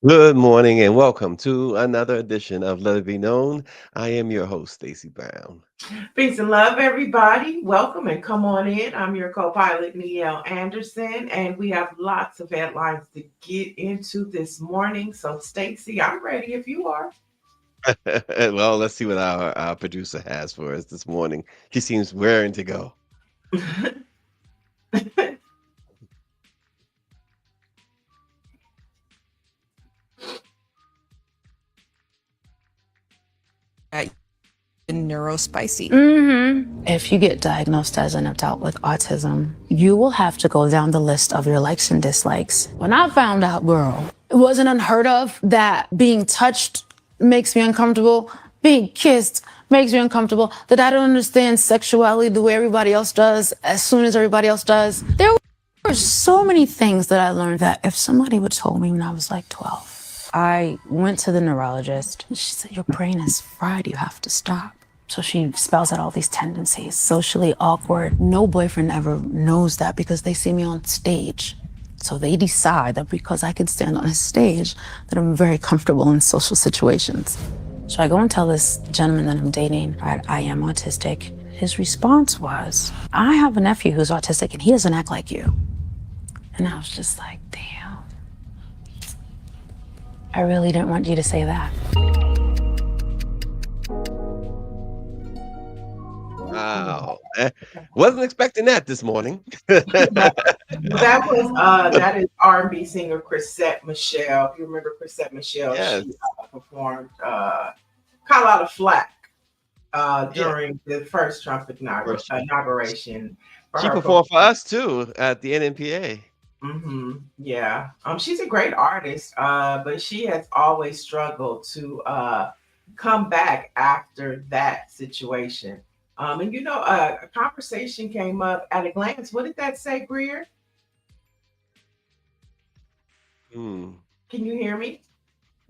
Good morning and welcome to another edition of Let It Be Known. I am your host, Stacy Brown. Peace and love, everybody. Welcome and come on in. I'm your co-pilot, Niele Anderson, and we have lots of headlines to get into this morning. So, Stacy, I'm ready if you are. Well, let's see what our producer has for us this morning. She seems raring to go. neurospicy. If you get diagnosed as an adult with autism, you will have to go down the list of your likes and dislikes. When I found out, girl, it wasn't unheard of that being touched makes me uncomfortable, being kissed makes me uncomfortable, that I don't understand sexuality the way everybody else does, as soon as everybody else does. There were so many things that I learned that if somebody would have told me when I was like 12, I went to the neurologist. She said, your brain is fried, you have to stop. So she spells out all these tendencies, socially awkward. No boyfriend ever knows that because they see me on stage. So they decide that because I can stand on a stage, that I'm very comfortable in social situations. So I go and tell this gentleman that I'm dating that I am autistic. His response was, I have a nephew who's autistic and he doesn't act like you. And I was just like, damn. I really didn't want you to say that. Wow. Wasn't expecting that this morning. That is R&B singer Chrisette Michelle. If you remember Chrisette Michelle, Yes. she performed caught a lot of flack Yeah. during the first Trump For sure. inauguration for She her performed for performance. us too at the NMPA. Yeah. She's a great artist, but she has always struggled to come back after that situation. A conversation came up at a glance. What did that say, Greer? Hmm. Can you hear me?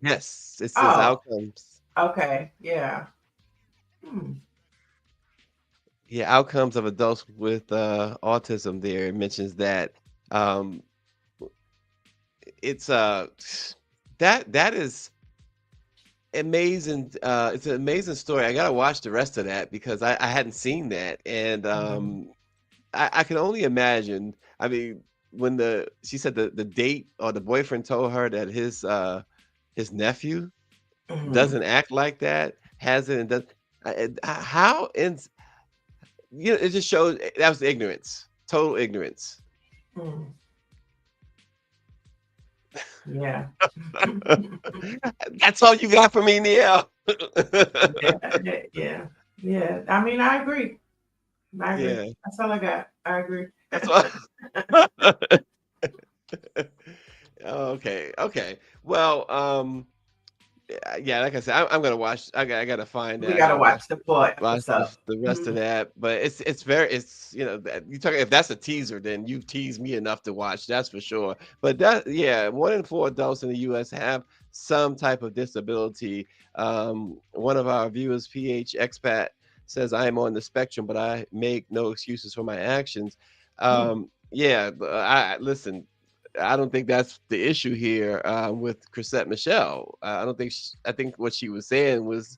Yes, it says Oh, outcomes. okay. Yeah. Hmm. Yeah, outcomes of adults with autism. There it mentions that um, it's that is amazing. It's an amazing story. I gotta watch the rest of that because I hadn't seen that, and Mhm. I can only imagine. I mean, when the she said the date or the boyfriend told her that his nephew Mhm. doesn't act like that, hasn't and does how in it just shows that was ignorance, total ignorance. Mhm. Yeah. That's all you got for me, Neil. Yeah. Yeah. Yeah. I mean, I agree. I agree. Yeah, That's all I got. I agree. that's all. Okay, okay. Well, yeah, like I said, I'm gonna watch. I gotta find We that. I gotta gotta watch watch the full watch episode. the rest of Mhm. that. But it's very that you talk if that's a teaser, then you've teased me enough to watch. That's for sure. But that yeah, 1 in 4 adults in the U.S. have some type of disability. One of our viewers, PH Expat, says I am on the spectrum, but I make no excuses for my actions. Mm. Yeah, I listen. I don't think that's the issue here with Chrisette Michelle. I don't think I think what she was saying was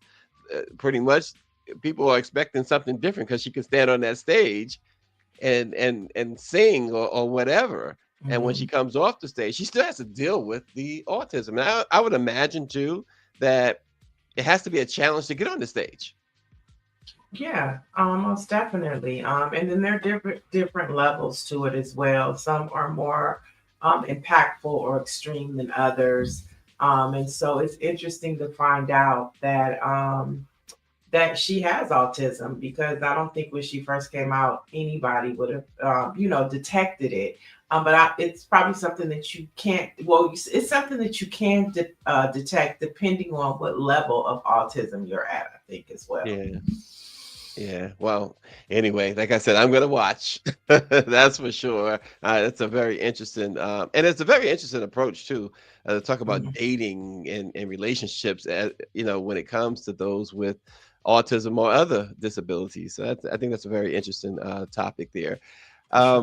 pretty much people are expecting something different because she can stand on that stage and sing or whatever. And when she Mhm. comes off the stage, she still has to deal with the autism. And I would imagine too that it has to be a challenge to get on the stage. Yeah, most definitely. And then there are different levels to it as well. Some are more impactful or extreme than others. And so it's interesting to find out that she has autism because I don't think when she first came out, anybody would have, detected it. It's probably something that you can't. Well, it's something that you can detect depending on what level of autism you're at. I think as well. Yeah. Yeah. Well, anyway, like I said, I'm gonna watch. That's for sure. It's a very interesting, and it's a very interesting approach too. To talk about Mhm. dating and relationships, when it comes to those with autism or other disabilities. So I think that's a very interesting topic there. For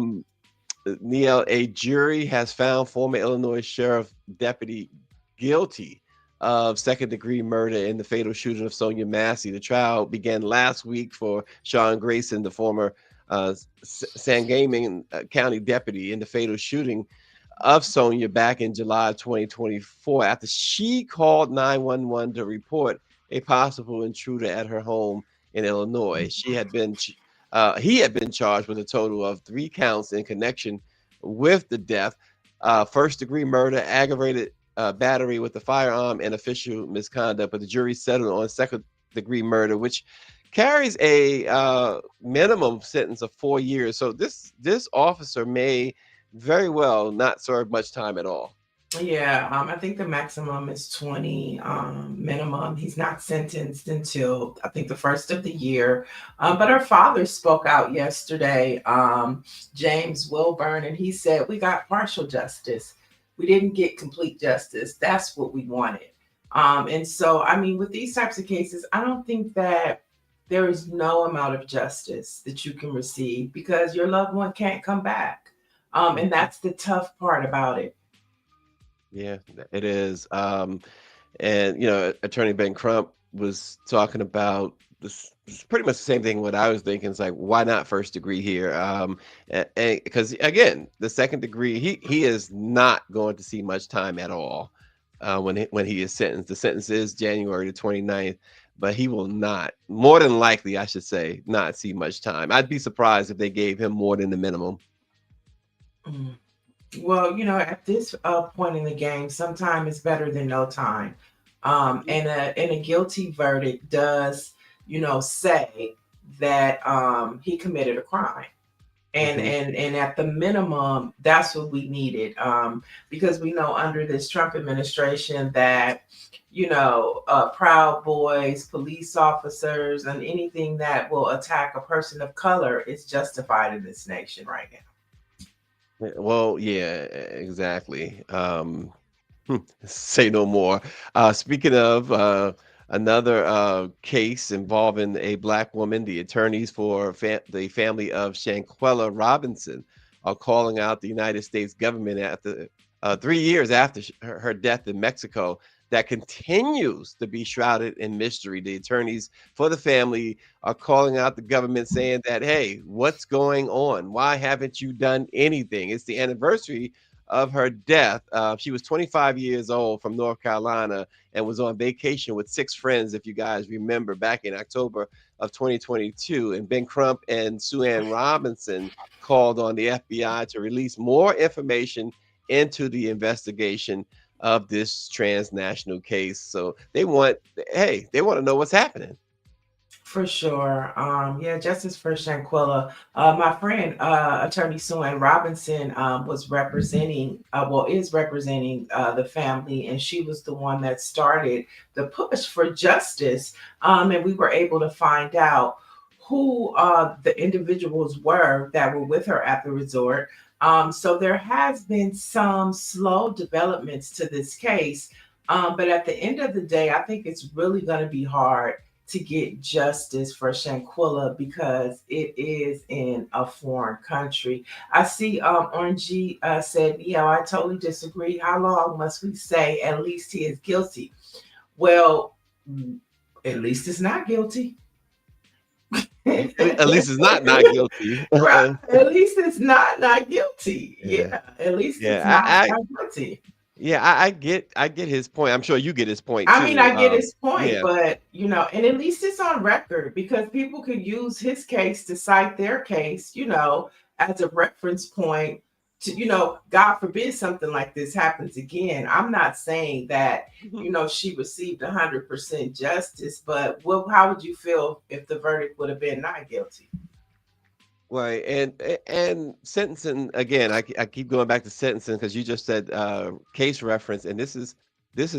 sure. Neil, a jury has found former Illinois Sheriff Deputy guilty of second-degree murder in the fatal shooting of Sonia Massey. The trial began last week for Sean Grayson, the former Sangamon County deputy in the fatal shooting of Sonia back in July of 2024 after she called 911 to report a possible intruder at her home in Illinois. He had been charged with a total of 3 counts in connection with the death: first-degree murder, aggravated battery with a firearm, and official misconduct. But the jury settled on second-degree murder, which carries a minimum sentence of 4 years. So this officer may very well not serve much time at all. Yeah, I think the maximum is 20, minimum. He's not sentenced until I think the first of the year. But her father spoke out yesterday, James Wilburn, and he said, "We got partial justice. We didn't get complete justice. That's what we wanted." And so, I mean, with these types of cases, I don't think that there is no amount of justice that you can receive because your loved one can't come back. And that's the tough part about it. Yeah, it is. And Attorney Ben Crump was talking about this pretty much the same thing. What I was thinking is like, why not first degree here? And because again, the second degree, he is not going to see much time at all when he is sentenced. The sentence is January the 29th, but he will not, more than likely, I should say, not see much time. I'd be surprised if they gave him more than the minimum. Mm. Well, at this point in the game, sometime is better than no time. And a guilty verdict does, say that he committed a crime. And Mhm. and at the minimum, that's what we needed. Because we know under this Trump administration that, Proud Boys, police officers, and anything that will attack a person of color is justified in this nation right now. Well, yeah, exactly. Say no more. Speaking of another case involving a Black woman, the attorneys for the family of Shanquella Robinson are calling out the United States government after 3 years after her death in Mexico that continues to be shrouded in mystery. The attorneys for the family are calling out the government saying that, hey, what's going on? Why haven't you done anything? It's the anniversary of her death. She was 25 years old from North Carolina and was on vacation with 6 friends, if you guys remember, back in October of 2022. And Ben Crump and Sue Ann Robinson called on the FBI to release more information into the investigation of this transnational case. So they want to know what's happening. For sure. Yeah, justice for Shanquella. My friend, attorney Sue Ann Robinson, was representing, is representing the family, and she was the one that started the push for justice. And we were able to find out who the individuals were that were with her at the resort. So there has been some slow developments to this case. But at the end of the day, I think it's really going to be hard to get justice for Shanquella because it is in a foreign country. I see Orange said, yeah, I totally disagree. How long must we say at least he is guilty? Well, at least it's not guilty. At least it's not guilty. Right. At least it's not guilty. Yeah. Yeah. At least it's Yeah. not guilty. Yeah, I get his point. I'm sure you get his point I mean, too. I get his point, Yeah. but and at least it's on record because people could use his case to cite their case, as a reference point to, God forbid something like this happens again. I'm not saying that, she received 100% justice, but how would you feel if the verdict would have been not guilty? Right, and sentencing again. I keep going back to sentencing because you just said case reference, and this is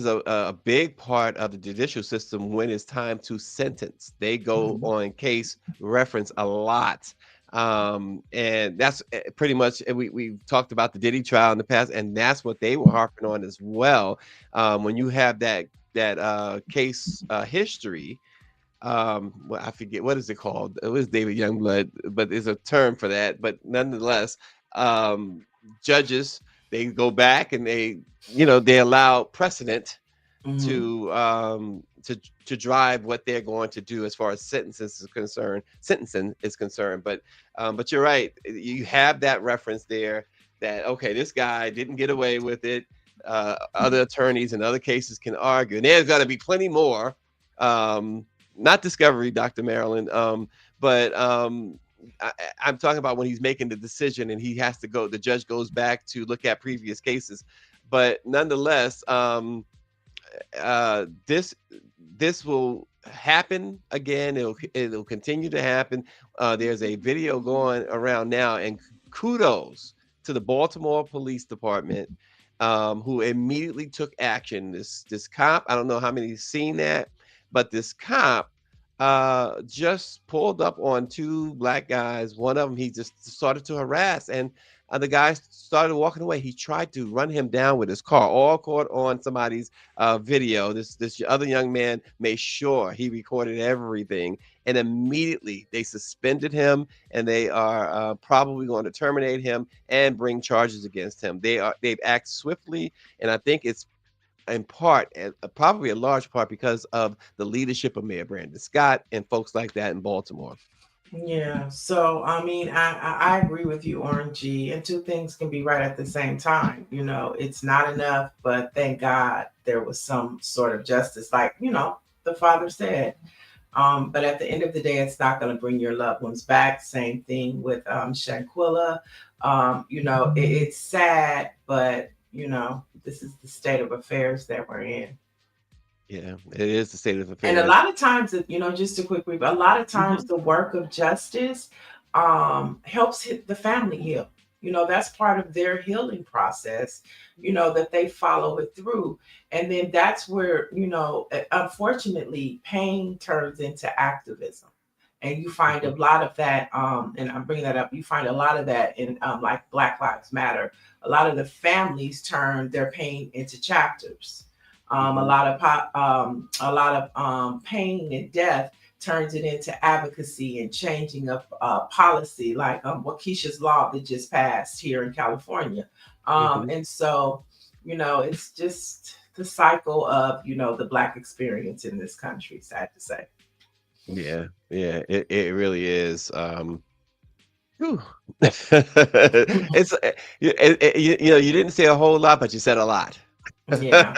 a big part of the judicial system when it's time to sentence. They go Mhm. on case reference a lot, and that's pretty much. And we've talked about the Diddy trial in the past, and that's what they were harping on as well. When you have that case history, well, I forget what is it called. It was David Youngblood, but there's a term for that. But nonetheless, um, judges they go back and they allow precedent Mhm. to to drive what they're going to do as far as sentencing is concerned. But you're right. You have that reference there that okay, this guy didn't get away with it. Other attorneys in other cases can argue, and there's got to be plenty more. Not discovery, Dr. Marilyn, but I'm talking about when he's making the decision and he has to go. The judge goes back to look at previous cases, but nonetheless, this will happen again. It'll continue to happen. There's a video going around now, and kudos to the Baltimore Police Department, who immediately took action. This cop, I don't know how many seen that, but this cop just pulled up on two black guys. One of them he just started to harass, and the guy started walking away. He tried to run him down with his car, all caught on somebody's video. This other young man made sure he recorded everything, and immediately they suspended him, and they are probably going to terminate him and bring charges against him. They've acted swiftly, and I think it's in part, and probably a large part, because of the leadership of Mayor Brandon Scott and folks like that in Baltimore. Yeah. So I mean, I agree with you, Orangey, and two things can be right at the same time. It's not enough, but thank God there was some sort of justice, like the father said. But at the end of the day, it's not going to bring your loved ones back. Same thing with Shanquilla. It's sad, but this is the state of affairs that we're in. Yeah, it is the state of And a affairs. lot of times, just a quick brief, a lot of times Mhm. the work of justice helps the family heal. That's part of their healing process, that they follow it through. And then that's where, unfortunately, pain turns into activism. And you find a Mhm. lot of that, and I'm bringing that up, you find a lot of that in like Black Lives Matter. A lot of the families turn their pain into chapters. Mhm. A lot of pain and death turns it into advocacy and changing of policy, like Waukesha's law that just passed here in California. Mhm. And so, it's just the cycle of the Black experience in this country. Sad to say. Yeah, yeah, it really is. Whew. It's you didn't say a whole lot, but you said a lot. Yeah.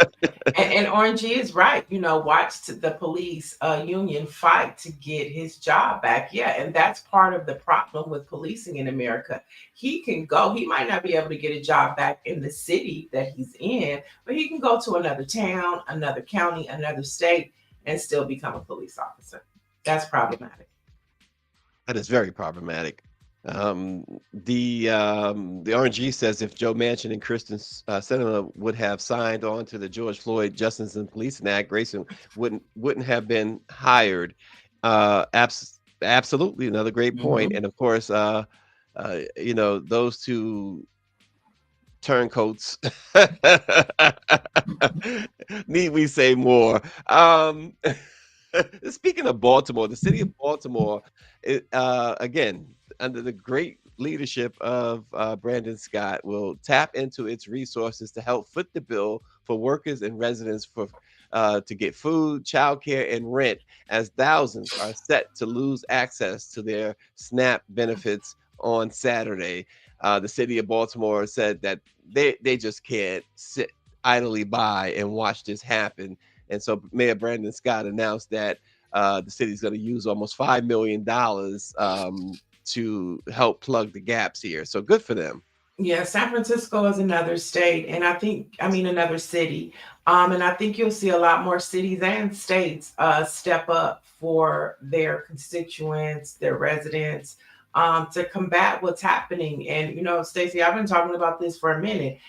And Orangey is right. Watch the police union fight to get his job back. Yeah, and that's part of the problem with policing in America. He can go. He might not be able to get a job back in the city that he's in, but he can go to another town, another county, another state, and still become a police officer. That's problematic. That is very problematic. The RNG says if Joe Manchin and Kristen Sinema would have signed on to the George Floyd Justice and Policing Act, Grayson wouldn't have been hired. Absolutely, another great point. Mhm. And of course, those two turncoats. Need we say more? Speaking of Baltimore, the city of Baltimore, again, under the great leadership of Brandon Scott, will tap into its resources to help foot the bill for workers and residents to get food, childcare, and rent, as thousands are set to lose access to their SNAP benefits on Saturday. The city of Baltimore said that they just can't sit idly by and watch this happen. And so Mayor Brandon Scott announced that the city's going to use almost $5 million to help plug the gaps here. So good for them. Yeah, San Francisco is another state, and I mean another city. And I think you'll see a lot more cities and states step up for their constituents, their residents, to combat what's happening. And Stacy, I've been talking about this for a minute.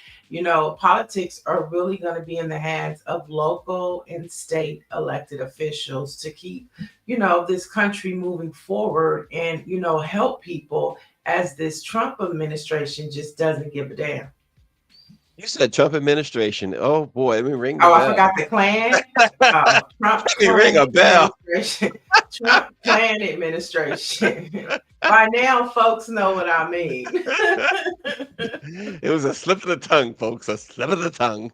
Politics are really going to be in the hands of local and state elected officials to keep, this country moving forward and, help people, as this Trump administration just doesn't give a damn. You said Trump administration. Oh boy, let me ring the Oh, I bell. forgot the Klan. Trump Let me ring Klan a bell. administration. Trump Klan administration. By now, folks know what I mean. It was a slip of the tongue, folks, a slip of the tongue.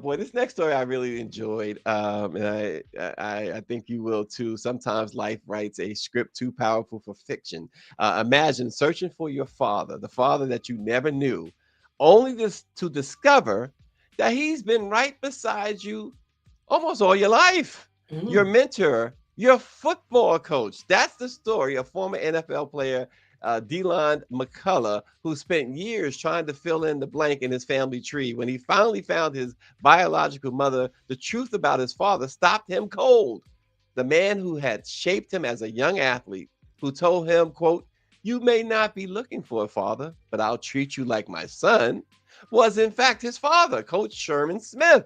Boy, this next story I really enjoyed, and I think you will too. Sometimes life writes a script too powerful for fiction. Imagine searching for your father, the father that you never knew, only to discover that he's been right beside you almost all your life. Your Mm. mentor, your football coach. That's the story of former NFL player Delon McCullough, who spent years trying to fill in the blank in his family tree. When he finally found his biological mother, the truth about his father stopped him cold. The man who had shaped him as a young athlete, who told him, quote, "You may not be looking for a father, but I'll treat you like my son," was in fact his father, Coach Sherman Smith.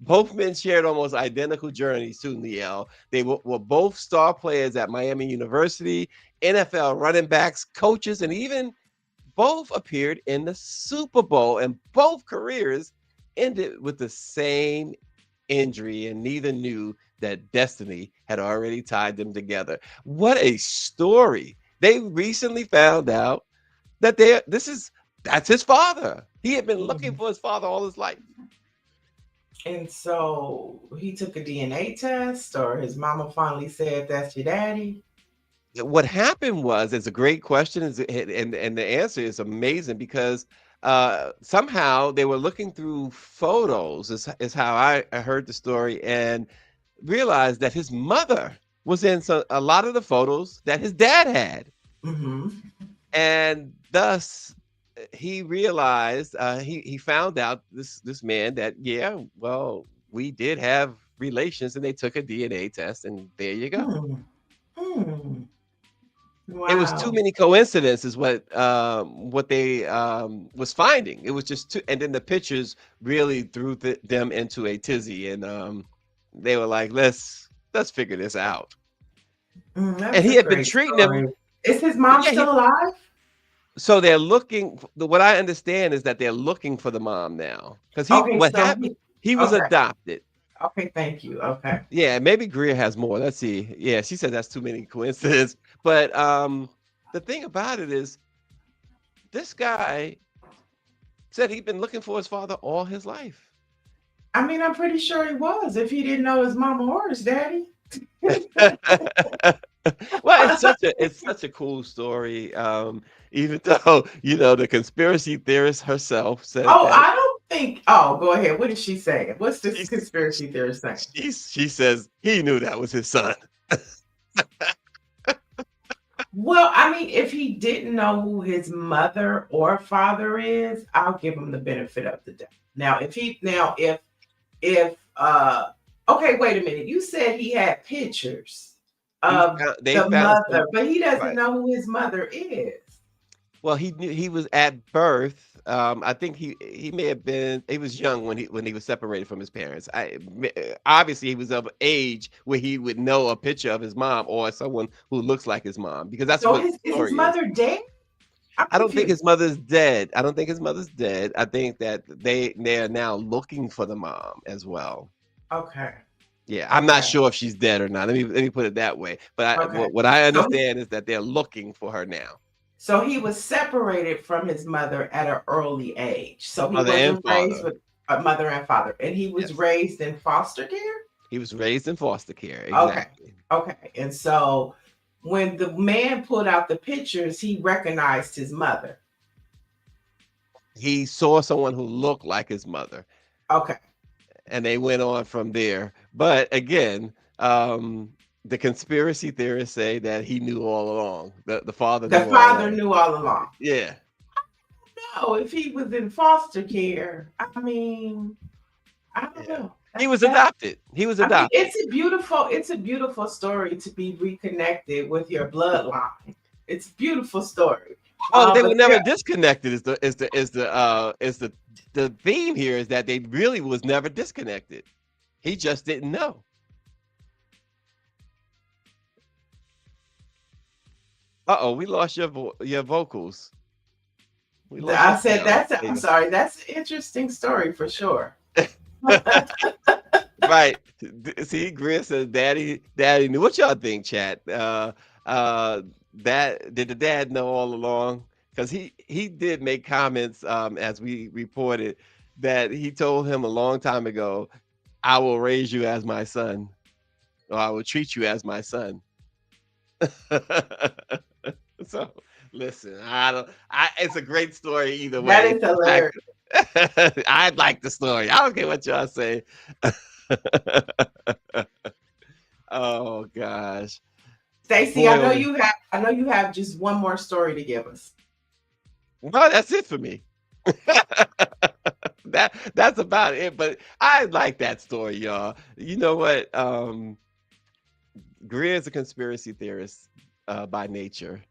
Both men shared almost identical journeys to Niele. They were both star players at Miami University, NFL running backs, coaches, and even both appeared in the Super Bowl. And both careers ended with the same injury, and neither knew that destiny had already tied them together. What a story! They recently found out that that's his father. He had been looking Mm. for his father all his life. And so he took a DNA test, or his mama finally said, "That's your daddy." What happened was, it's a great question, and the answer is amazing because somehow they were looking through photos, is how I heard the story, and realized that his mother was in a lot of the photos that his dad had, Hmm. and thus he realized, he found out, this man, that yeah, well, we did have relations, and they took a DNA test, and there you go. Hmm. Hmm. It was too Wow. many coincidences what they was finding. It was just too, and then the pictures really threw them into a tizzy, and they were like, let's figure this out. And That's he a had been great treating them. story. Is his mom Yeah, still alive? so they're looking. What I understand is that they're looking for the mom now, because Okay, what so happened? He was okay, adopted. okay, thank you. Okay. Yeah, maybe Greer has more. Let's see. Yeah, she said that's too many coincidences. But the thing about it is, this guy said he'd been looking for his father all his life. I mean, I'm pretty sure he was if he didn't know his mama or his daddy. Well, it's such a cool story. Even though the conspiracy theorist herself said Oh, that I don't think. Oh, go ahead. What is she saying? What's this she conspiracy theorist saying? she says he knew that was his son. Well, I mean, if he didn't know who his mother or father is, I'll give him the benefit of the doubt. Now, if okay, wait a minute. You said he had pictures of They the found mother, some, but he doesn't right. know who his mother is. Well, he knew he was at birth. I think he may have been. He was young when he was separated from his parents. Obviously he was of age where he would know a picture of his mom or someone who looks like his mom, because that's So what his the is his story is. mother dead? I'm I don't think confused. his mother's dead. I don't think his mother's dead. I think that they are now looking for the mom as well. Okay. Yeah, I'm not Okay. sure if she's dead or not. Let me put it that way. But Okay. what I So understand is that they're looking for her now. so he was separated from his mother at an early age. So he Mother and wasn't raised father. with a mother and father, and he was Yes. raised in foster care. He was raised in foster care. Okay. Exactly. Okay. And so when the man pulled out the pictures, he recognized his mother. He saw someone who looked like his mother, Okay. and they went on from there. But again, the conspiracy theorists say that he knew all along. The father The knew all father along. knew all along. Yeah. No, if he was in foster care, I mean, I don't Yeah. know. He was That adopted. He was I mean, adopted. it's a beautiful story to be reconnected with your bloodline. It's a beautiful story. Oh, but they But were never there, disconnected. Is the theme here is that they really was never disconnected. He just didn't know. Uh-oh, we lost your vocals. We lost your I said sound. that's. There I'm you sorry. That's an interesting story for sure. go. Right. See, Gris says, Daddy knew. What y'all think, chat? that did the dad know all along? Because he did make comments, as we reported, that he told him a long time ago, "I will raise you as my son, or I will treat you as my son." So listen, I don't. It's a great story either That way. is hilarious. I like the story. I don't care what y'all say. Oh gosh, Stacy, boy, oh, I know you have just one more story to give us. well, that's it for me. That's about it. But I like that story, y'all. You know what? Greer is a conspiracy theorist by nature,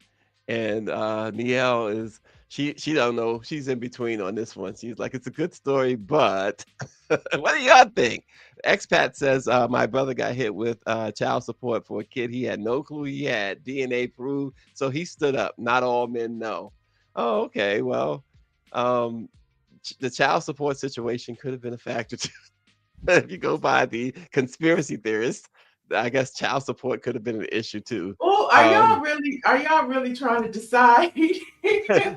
and Niele is she don't know. She's in between on this one. She's like, it's a good story, but what do y'all think? Expat says my brother got hit with child support for a kid he had no clue he had. DNA proved, so he stood up. Not all men know. Oh, okay. Well, um, the child support situation could have been a factor too. If you go by the conspiracy theorists, I guess child support could have been an issue too. Oh, Um, are y'all really trying to decide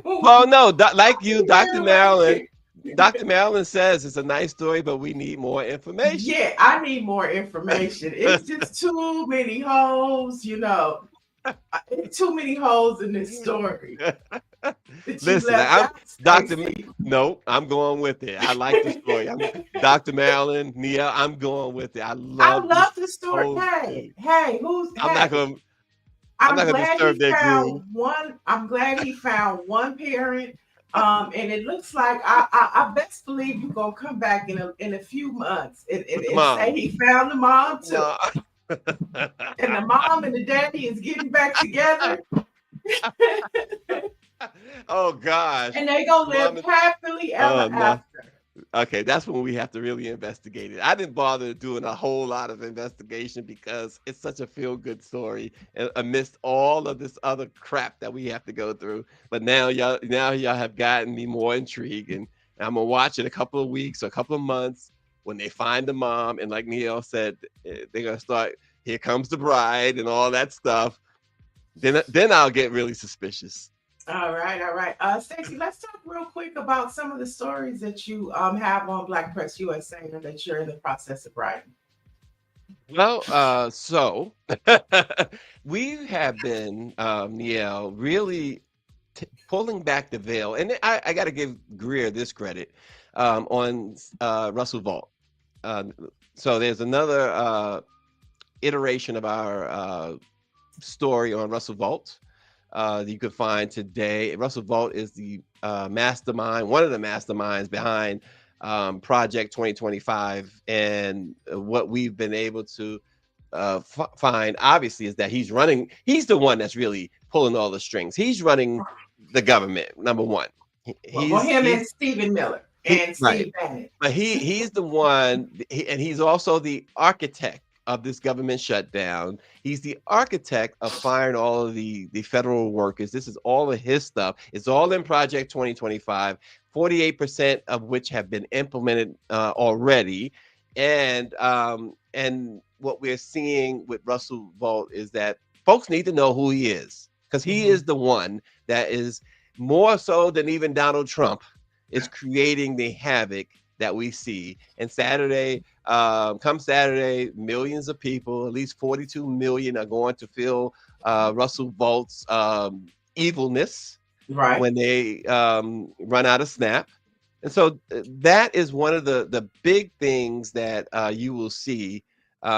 well, no, like you, Dr. Marilyn. wait. Dr. Marilyn says it's a nice story, but we need more information. Yeah, I need more information. It's just too many holes, it's too many holes in this story that you Listen, left I'm out, Dr. Stacy. No, I'm going with it. I like the story. I'm Dr. Marilyn, Nia, I'm going with it. I I love this love the story. whole Hey, thing. hey, I'm not gonna I'm not I'm gonna glad he disturb their found groove. one. I'm glad he found one parent. And it looks like I best believe you're gonna come back in a few months With the and say mom. he found the mom too. No. And the mom and the daddy is getting back together Oh gosh. and they gonna live Mom is, happily oh ever no. after. Okay, that's when we have to really investigate it. I didn't bother doing a whole lot of investigation because it's such a feel-good story amidst all of this other crap that we have to go through. But now y'all have gotten me more intrigued, and I'm gonna watch it a couple of weeks or a couple of months when they find the mom. And like Neil said, they're gonna start. Here comes the bride and all that stuff. Then I'll get really suspicious. All right, all right. Stacy, let's talk real quick about some of the stories that you have on Black Press USA and that you're in the process of writing. Well, so we have been, really pulling back the veil, and I got to give Greer this credit on Russell Vault. Uh, so there's another iteration of our story on Russell Vault that you can find today. Russell Vault is the mastermind, one of the masterminds behind Project 2025, and what we've been able to find, obviously, is that he's the one that's really pulling all the strings. He's running the government, number one. Well, him and He's Stephen Miller and right, Steve Bannon. but he's the one, and he's also the architect of this government shutdown. He's the architect of firing all of the federal workers. This is all of his stuff. It's all in Project 2025, 48% of which have been implemented already. And what we're seeing with Russell Vault is that folks need to know who he is, because he is the one that is, more so than even Donald Trump, is creating the havoc that we see. And come Saturday, millions of people, at least 42 million, are going to feel Russell Vault's evilness Right. when they run out of snap. And so that is one of the big things that you will see.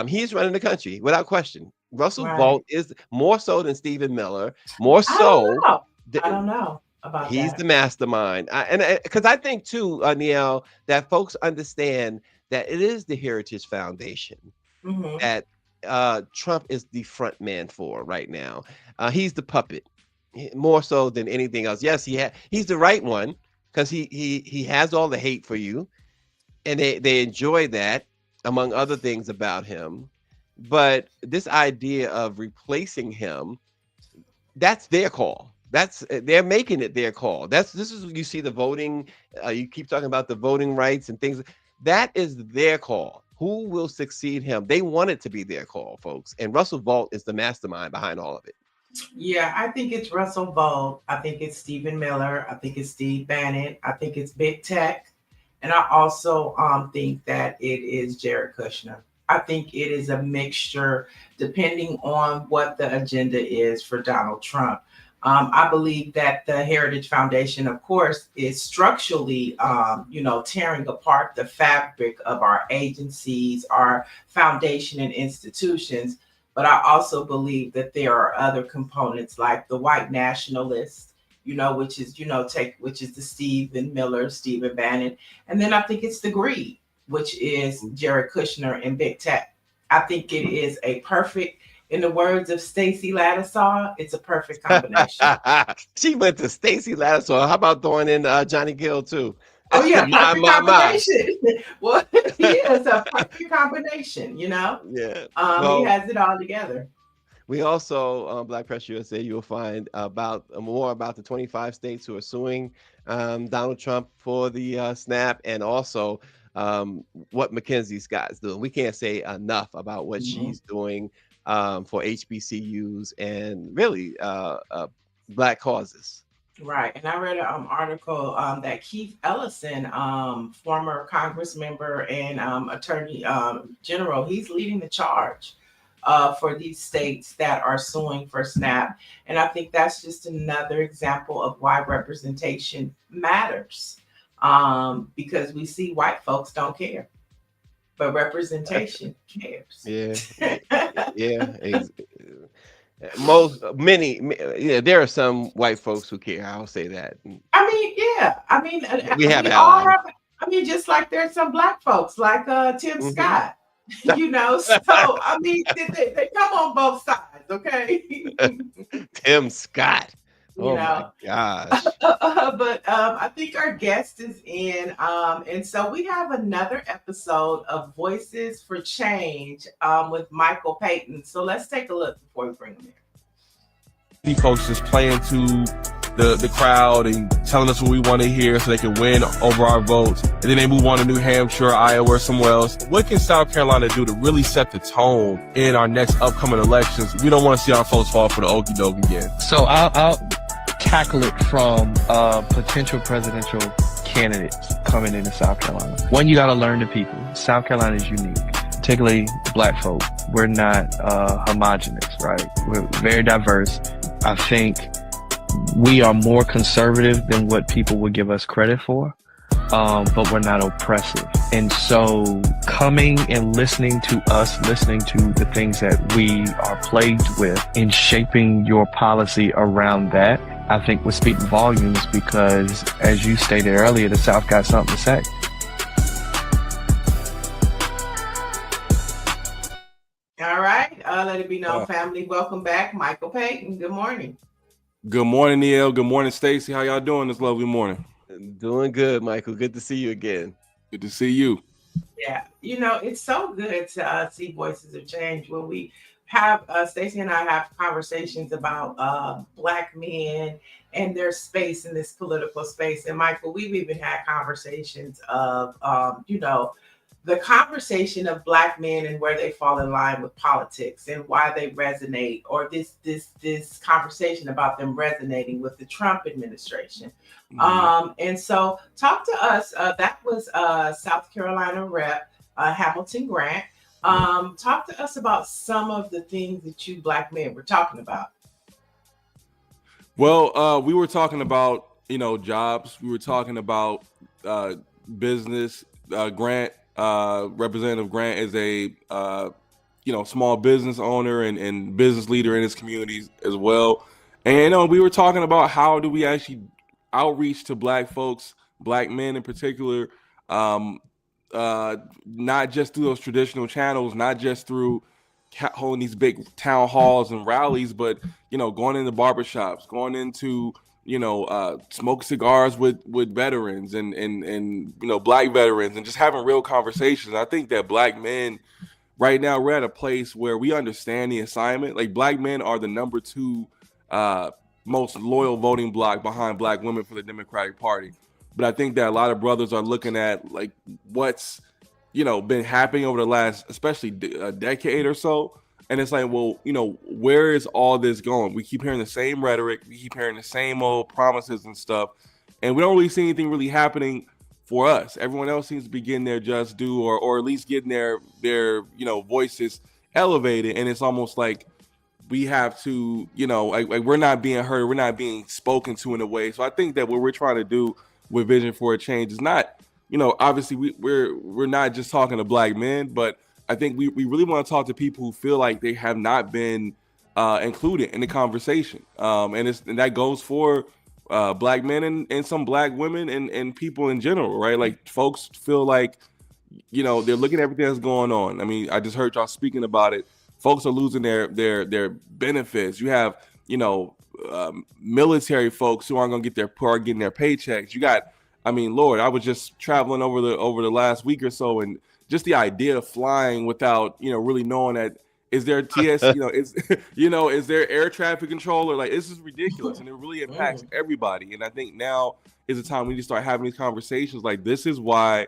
He's running the country without question. Russell Right. Vault is more so than Stephen Miller, more I don't so. know. I don't know about He's the that. mastermind. And because I think too, Niele, that folks understand that it is the Heritage Foundation Hmm. that Trump is the front man for right now. He's the puppet, more so than anything else. Yes, he's the right one, because he has all the hate for you, and they enjoy that, among other things about him. But this idea of replacing him, that's their call. They're making it their call. This is you see the voting. You keep talking about the voting rights and things. That is their call. Who will succeed him? They want it to be their call, folks. And Russell Vault is the mastermind behind all of it. Yeah, I think it's Russell Vogt. I think it's Stephen Miller. I think it's Steve Bannon. I think it's Big Tech. And I also think that it is Jared Kushner. I think it is a mixture depending on what the agenda is for Donald Trump. I believe that the Heritage Foundation, of course, is structurally, tearing apart the fabric of our agencies, our foundation and institutions. But I also believe that there are other components like the white nationalists, which is, which is the Stephen Miller, Stephen Bannon. And then I think it's the greed, which is Jared Kushner and Big Tech. I think it is a perfect, in the words of Stacy Lattisaw, it's a perfect combination. She went to Stacy Lattisaw. How about throwing in Johnny Gill too? Oh yeah, perfect My. combination. Well, yeah, it's a perfect combination. Yeah. He Well, has it all together. we also on Black Press USA, you will find about more about the 25 states who are suing Donald Trump for the snap, and also what Mackenzie Scott's doing. We can't say enough about what Mhm. she's doing for HBCUs and really Black causes. Right. And I read an article that Keith Ellison, former Congress member and Attorney General, he's leading the charge for these states that are suing for SNAP. And I think that's just another example of why representation matters, because we see white folks don't care, but representation cares. Yeah, yeah. Yeah, there are some white folks who care. I'll say that. I mean, yeah. We have We all allies. have. I mean, just like there's some black folks like Tim Hmm. Scott, So I mean, they come on both sides, okay? Tim Scott. you Oh my know, gosh. but I think our guest is in, and so we have another episode of Voices for Change with Michael Payton. So let's take a look before we bring him in. These folks just playing to the crowd and telling us what we want to hear so they can win over our votes. And then they move on to New Hampshire, Iowa, or somewhere else. What can South Carolina do to really set the tone in our next upcoming elections? We don't want to see our folks fall for the okie doke again. So I'll tackle it from potential presidential candidates coming into South Carolina. One, you got to learn the people. South Carolina is unique, particularly black folk. We're not homogenous, right? We're very diverse. I think we are more conservative than what people would give us credit for, but we're not oppressive. And so coming and listening to us, listening to the things that we are plagued with, and shaping your policy around that, I think would speak volumes, because as you stated earlier, the South got something to say. All right, let it be known, family. Welcome back, Michael Payton. Good morning. Good morning, Niele. Good morning, Stacy. How y'all doing this lovely morning? Doing good, Michael. Good to see you again. Good to see you. Yeah, it's so good to see Voices of Change when we have Stacy and I have conversations about black men and their space in this political space. And Michael, we've even had conversations of the conversation of black men and where they fall in line with politics and why they resonate, or this conversation about them resonating with the Trump administration. And so talk to us. That was South Carolina Rep Hamilton Grant. Talk to us about some of the things that you black men were talking about. Well, we were talking about, jobs. We were talking about business. Grant, Representative Grant is a, small business owner and business leader in his communities as well. And, we were talking about how do we actually outreach to black folks, black men in particular, not just through those traditional channels, not just through holding these big town halls and rallies, but going into barbershops, going into smoke cigars with veterans and black veterans, and just having real conversations. I think that black men right now, we're at a place where we understand the assignment. Like, black men are the number 2 most loyal voting bloc behind black women for the Democratic Party. But I think that a lot of brothers are looking at what's been happening over the last, especially a decade or so, And it's like, well, you know, where is all this going? We keep hearing the same rhetoric, we keep hearing the same old promises and stuff, and we don't really see anything really happening for us. Everyone else seems to be getting their just due, or at least getting their you know, voices elevated, and it's almost like we have to, you know, like we're not being heard, we're not being spoken to in a way. So I think that what we're trying to do with Vision for a Change is not, you know, obviously we're not just talking to Black men, but I think we really want to talk to people who feel like they have not been included in the conversation, and that goes for Black men and some Black women and people in general, right? Like folks feel like, you know, they're looking at everything that's going on. I mean, I just heard y'all speaking about it. Folks are losing their benefits. You have, you know, military folks who aren't going to get getting their paychecks. You got, I mean, Lord, I was just traveling over the last week or so, and just the idea of flying without, you know, really knowing that, is there TS, you know, is there air traffic controller? Like, this is ridiculous, and it really impacts everybody. And I think now is the time we need to start having these conversations. Like, this is why,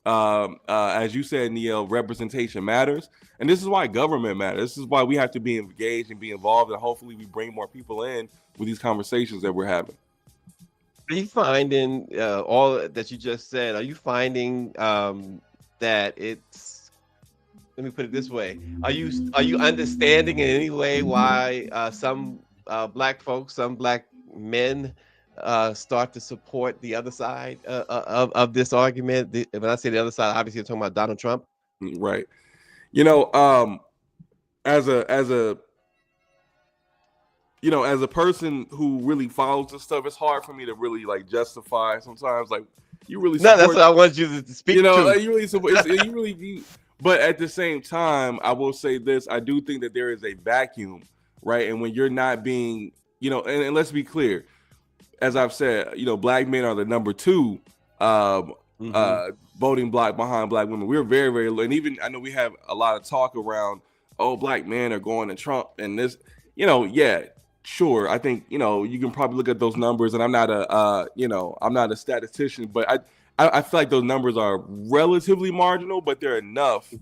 as you said, Niele, representation matters, and this is why government matters. This is why we have to be engaged and be involved, and hopefully we bring more people in with these conversations that we're having. Are you finding all that you just said? Are you finding that it's, let me put it this way, are you understanding in any way why some Black folks, some Black men start to support the other side of this argument? When I say the other side, obviously I'm talking about Donald Trump. Right. You know, as a you know, as a person who really follows this stuff, it's hard for me to really like justify sometimes. Like, you really support, no, that's what I want you to speak. You know, to. like, you really support. You really. But at the same time, I will say this: I do think that there is a vacuum, right? And when you're not being, you know, and let's be clear, as I've said, you know, Black men are the number 2 voting block behind Black women. We're very, very low, and even I know we have a lot of talk around, oh, Black men are going to Trump and this, you know, yeah. Sure, I think, you know, you can probably look at those numbers, and I'm not a statistician, but I feel like those numbers are relatively marginal, but they're enough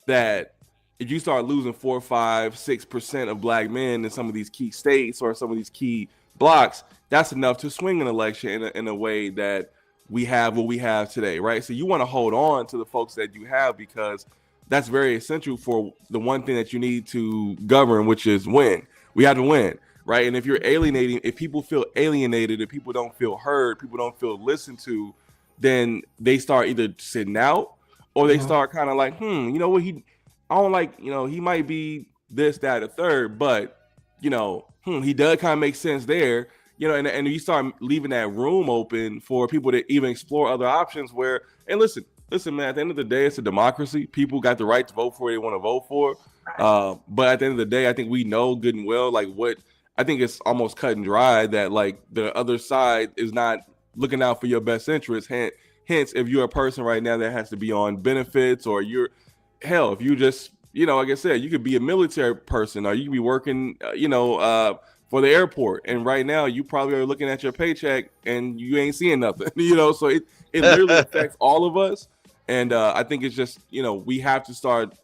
that if you start losing 4, 5, 6% of Black men in some of these key states or some of these key blocks, that's enough to swing an election in a way that we have what we have today, right? So you want to hold on to the folks that you have, because that's very essential for the one thing that you need to govern, which is win. We have to win. Right. And if you're alienating, if people feel alienated, if people don't feel heard, people don't feel listened to, then they start either sitting out or they start kind of like, you know what, I don't like, you know, he might be this, that, or third, but, you know, he does kind of make sense there, you know, and you start leaving that room open for people to even explore other options where, and listen, man, at the end of the day, it's a democracy. People got the right to vote for what they want to vote for. But at the end of the day, I think we know good and well, like what, I think it's almost cut and dry that like the other side is not looking out for your best interest. Hence, if you're a person right now that has to be on benefits, or if you just, you know, like I said, you could be a military person, or you could be working, for the airport. And right now you probably are looking at your paycheck and you ain't seeing nothing, you know, so it literally affects all of us. And I think it's just, you know, we have to start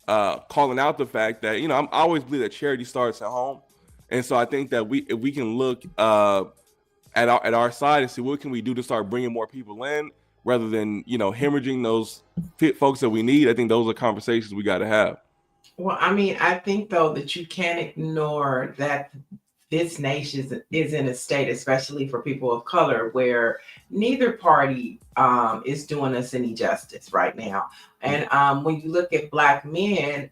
calling out the fact that, you know, I always believe that charity starts at home. And so I think that if we can look at our side and see what can we do to start bringing more people in, rather than, you know, hemorrhaging those fit folks that we need. I think those are conversations we got to have. Well, I mean, I think though that you can't ignore that this nation is in a state, especially for people of color, where neither party is doing us any justice right now. And when you look at Black men,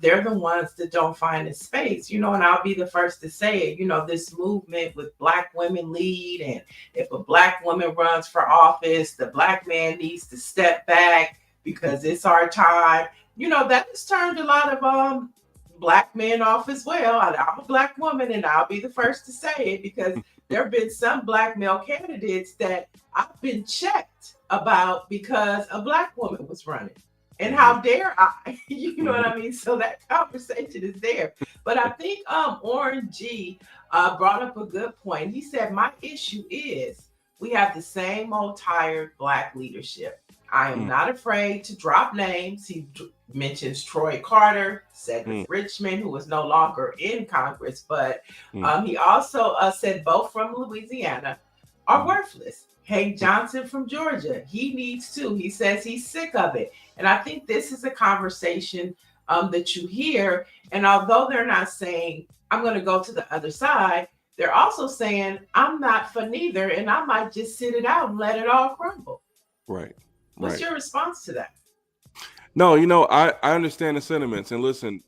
they're the ones that don't find a space, you know, and I'll be the first to say it, you know, this movement with Black women lead, and if a Black woman runs for office, the Black man needs to step back because it's our time. You know, that has turned a lot of Black men off as well. I'm a Black woman, and I'll be the first to say it, because there have been some Black male candidates that I've been checked about because a Black woman was running. And how dare I? You know what I mean? So that conversation is there. But I think Oren G brought up a good point. He said, my issue is we have the same old tired Black leadership. I am not afraid to drop names. He mentions Troy Carter, Cedric Richmond, who is no longer in Congress, but he also said both from Louisiana are worthless. Hank Johnson from Georgia, he needs to. He says he's sick of it. And I think this is a conversation that you hear. And although they're not saying, I'm going to go to the other side, they're also saying, I'm not for neither, and I might just sit it out and let it all crumble. Right. What's your response to that? No, I understand the sentiments. And listen,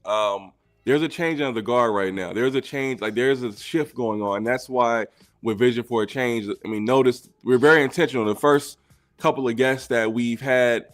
there's a change of the guard right now. There's a change, like there's a shift going on. And that's why with Vision for a Change, I mean, notice we're very intentional. The first couple of guests that we've had,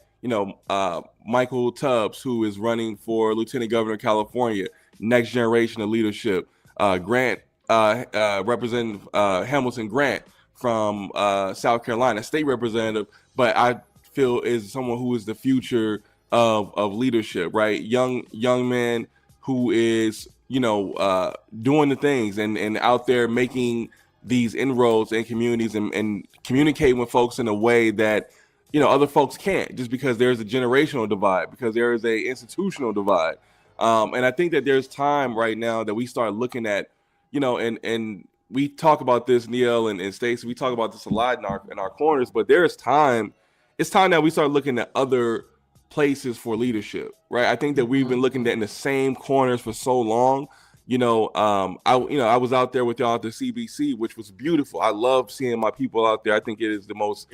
Michael Tubbs, who is running for Lieutenant Governor of California, next generation of leadership. Grant, Representative Hamilton Grant from South Carolina, state representative, but I feel is someone who is the future of leadership, right? Young man who is, doing the things and out there making these inroads in communities and communicating with folks in a way that, other folks can't, just because there's a generational divide, because there is a institutional divide. And I think that there's time right now that we start looking at, and we talk about this, Niele and Stacy, we talk about this a lot in our corners, but there is time. It's time that we start looking at other places for leadership, right? I think that we've been looking at in the same corners for so long. I was out there with y'all at the CBC, which was beautiful. I love seeing my people out there. I think it is the most,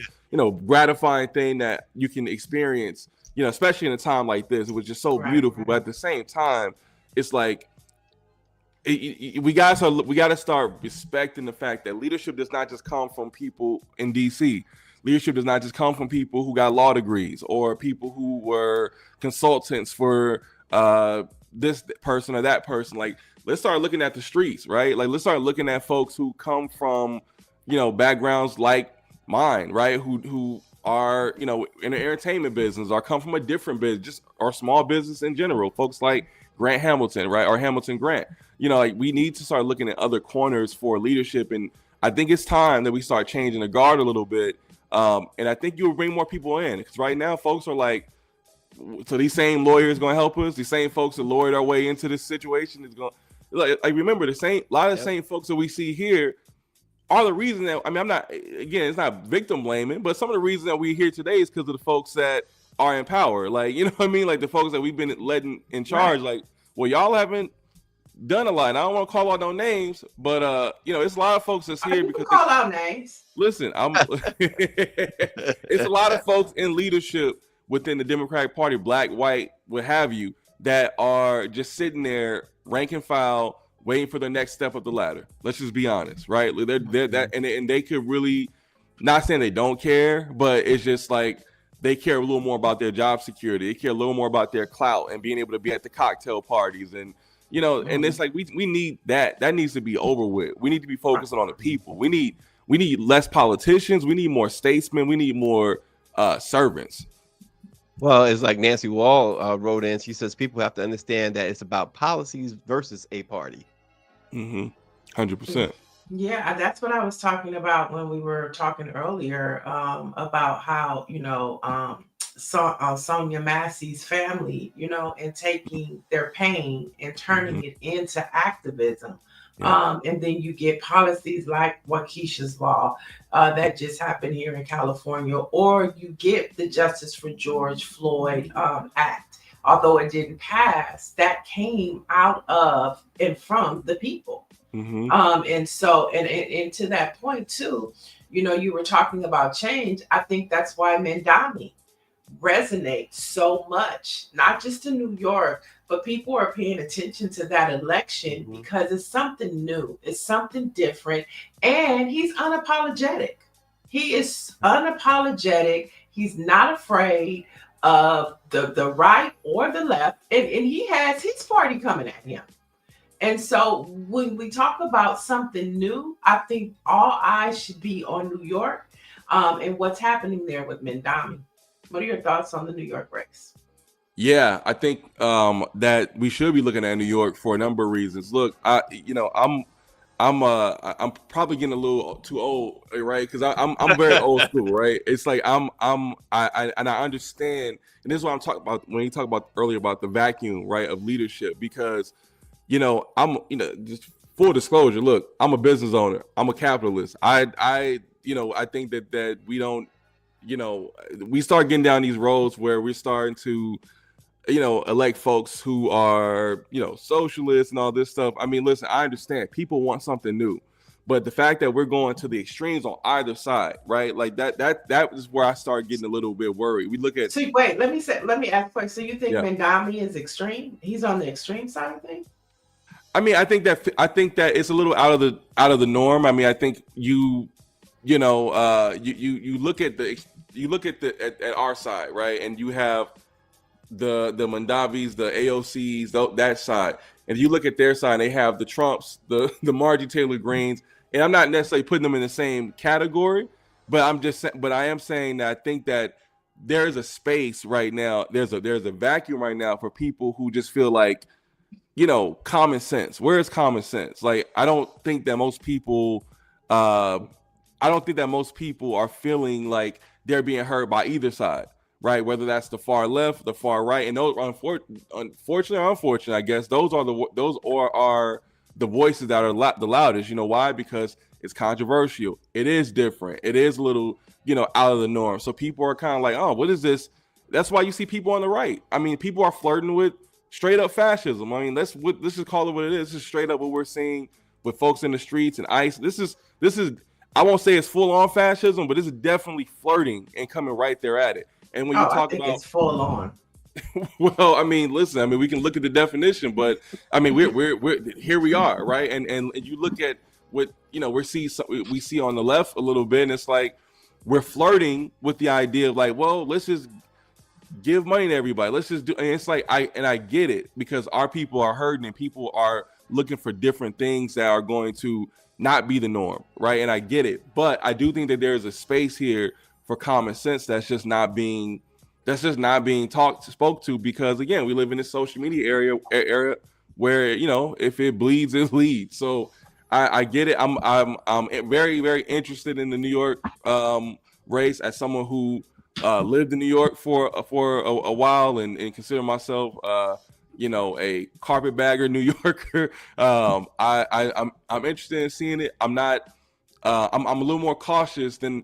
gratifying thing that you can experience, especially in a time like this. It was just so beautiful. But at the same time, it's like, we got to start respecting the fact that leadership does not just come from people in DC. Leadership does not just come from people who got law degrees or people who were consultants for this person or that person. Like, let's start looking at the streets, right? Like, let's start looking at folks who come from, backgrounds like mine, right? Who are, in the entertainment business or come from a different business, or small business in general. Folks like Grant Hamilton, right? Or Hamilton Grant. Like, we need to start looking at other corners for leadership. And I think it's time that we start changing the guard a little bit. And I think you'll bring more people in, because right now folks are like, so these same lawyers going to help us. These same folks that lawyered our way into this situation is going like remember a lot of the same folks that we see here are the reason that, I'm not, again, it's not victim blaming, but some of the reasons that we're here today is because of the folks that are in power. Like, Like the folks that we've been letting in charge, like, well, y'all haven't done a lot. And I don't want to call out no names, but it's a lot of folks that's here because call out names. Listen, it's a lot of folks in leadership within the Democratic Party, black, white, what have you, that are just sitting there, rank and file, waiting for the next step of the ladder. Let's just be honest, right? They're that, and they could really, not saying they don't care, but it's just like they care a little more about their job security. They care a little more about their clout and being able to be at the cocktail parties and. And it's like we need that. That needs to be over with. We need to be focusing on the people. We need less politicians. We need more statesmen. We need more servants. Well, it's like Nancy Wall wrote in. She says people have to understand that it's about policies versus a party. 100%. Yeah, that's what I was talking about when we were talking earlier about how Sonia Massey's family, and taking their pain and turning it into activism. And then you get policies like Waukesha's Law that just happened here in California, or you get the Justice for George Floyd Act, although it didn't pass, that came out of and from the people. And so, and to that point too, you were talking about change. I think that's why Mendami resonates so much, not just in New York, but people are paying attention to that election because it's something new, it's something different, and he's unapologetic. He is unapologetic. He's not afraid of the right or the left, and he has his party coming at him. And so when we talk about something new, I think all eyes should be on New York and what's happening there with Mendami. What are your thoughts on the New York race? Yeah, I think that we should be looking at New York for a number of reasons. Look, I'm I'm probably getting a little too old, right? Because I'm very old school, right? It's like and I understand, and this is what I'm talking about when you talk about earlier about the vacuum, right, of leadership. Because I'm just full disclosure. Look, I'm a business owner. I'm a capitalist. I think that we don't, we start getting down these roads where we're starting to elect folks who are, socialists and all this stuff. I mean, listen, I understand people want something new, but the fact that we're going to the extremes on either side, right? Like that is where I start getting a little bit worried. We look at. So wait, let me ask a question. So you think Yeah. Mandami is extreme? He's on the extreme side of things? I mean, I think that it's a little out of the norm. I mean, I think you look at at our side, right? And you have the Mandavis, the AOCs, that side. And you look at their side, they have the Trumps, the Margie Taylor Greens, and I'm not necessarily putting them in the same category, but I am saying that I think that there's a space right now. There's a vacuum right now for people who just feel like, common sense. Where is common sense? Like, I don't think that most people are feeling like they're being heard by either side. Right, whether that's the far left, the far right, and those unfortunately, I guess those are the voices that are the loudest. You know why? Because it's controversial. It is different. It is a little, out of the norm. So people are kind of like, oh, what is this? That's why you see people on the right. I mean, people are flirting with straight up fascism. I mean, let's just call it what it is. This is straight up what we're seeing with folks in the streets and ICE. This is. I won't say it's full on fascism, but this is definitely flirting and coming right there at it. And when you talk about, it's full on. Well, I mean, listen, I mean, we can look at the definition, but I mean, we're here we are, right? And you look at what we see on the left a little bit, and it's like we're flirting with the idea of like, well, let's just give money to everybody. Let's just do, and it's like I get it because our people are hurting and people are looking for different things that are going to not be the norm, right? And I get it, but I do think that there's a space here for common sense that's just not being spoke to, because again, we live in this social media area where if it bleeds, it leads. So I get it. I'm very, very interested in the New York race as someone who lived in New York for a while and consider myself a carpetbagger New Yorker. I'm interested in seeing it. I'm not. I'm a little more cautious than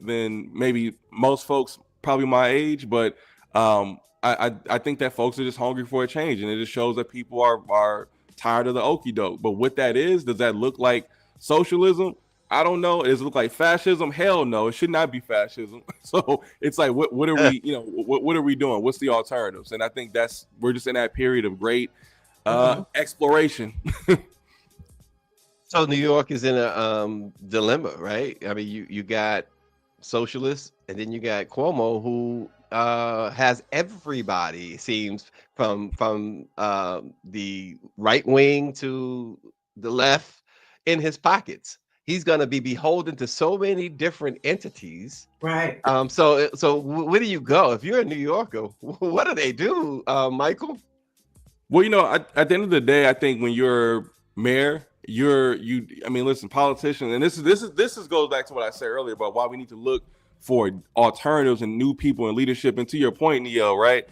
maybe most folks probably my age, but I think that folks are just hungry for a change, and it just shows that people are tired of the okie doke. But what that is, does that look like socialism? I don't know. Does it look like fascism? Hell no, it should not be fascism. So it's like, what are we, what are we doing? What's the alternatives? And I think we're just in that period of great exploration. So New York is in a dilemma, right? I mean, you got socialists, and then you got Cuomo, who has everybody, seems, from the right wing to the left in his pockets. He's going to be beholden to so many different entities. Right. So where do you go if you're a New Yorker? What do they do, Michael? Well, at the end of the day, I think when you're mayor, I mean, listen, politicians, and this goes back to what I said earlier about why we need to look for alternatives and new people in leadership. And to your point, Niele, right?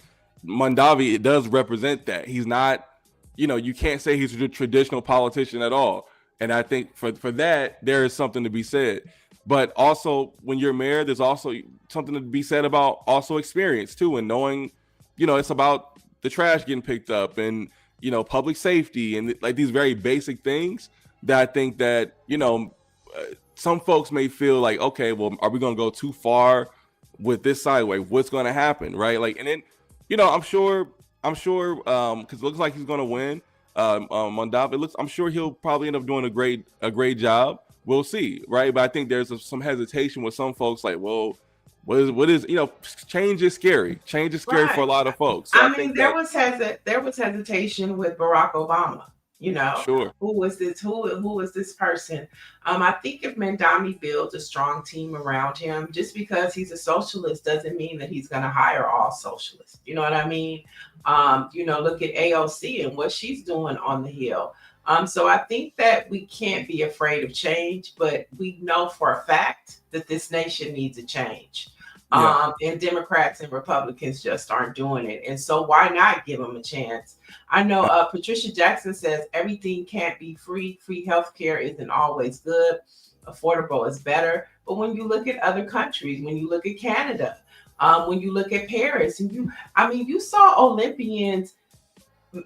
Mondavi, it does represent that. He's not, you can't say he's a traditional politician at all. And I think for that, there is something to be said. But also, when you're mayor, there's also something to be said about also experience too, and knowing, it's about the trash getting picked up and public safety and like these very basic things that I think that some folks may feel like, okay, well, are we going to go too far with this sideway? What's going to happen, right? Like, and then I'm sure because it looks like he's going to win. Mondavi, I'm sure he'll probably end up doing a great job. We'll see, right? But I think there's some hesitation with some folks, like, well, what is change is scary. Change is scary for a lot of folks. So I mean, there was hesitation with Barack Obama. Sure. Who was this person? I think if Mandami builds a strong team around him, just because he's a socialist doesn't mean that he's going to hire all socialists. You know what I mean? Look at AOC and what she's doing on the Hill. So I think that we can't be afraid of change, but we know for a fact that this nation needs a change. And Democrats and Republicans just aren't doing it. And so why not give them a chance? I know Patricia Jackson says everything can't be free. Free healthcare isn't always good. Affordable is better. But when you look at other countries, when you look at Canada, when you look at Paris, and you saw Olympians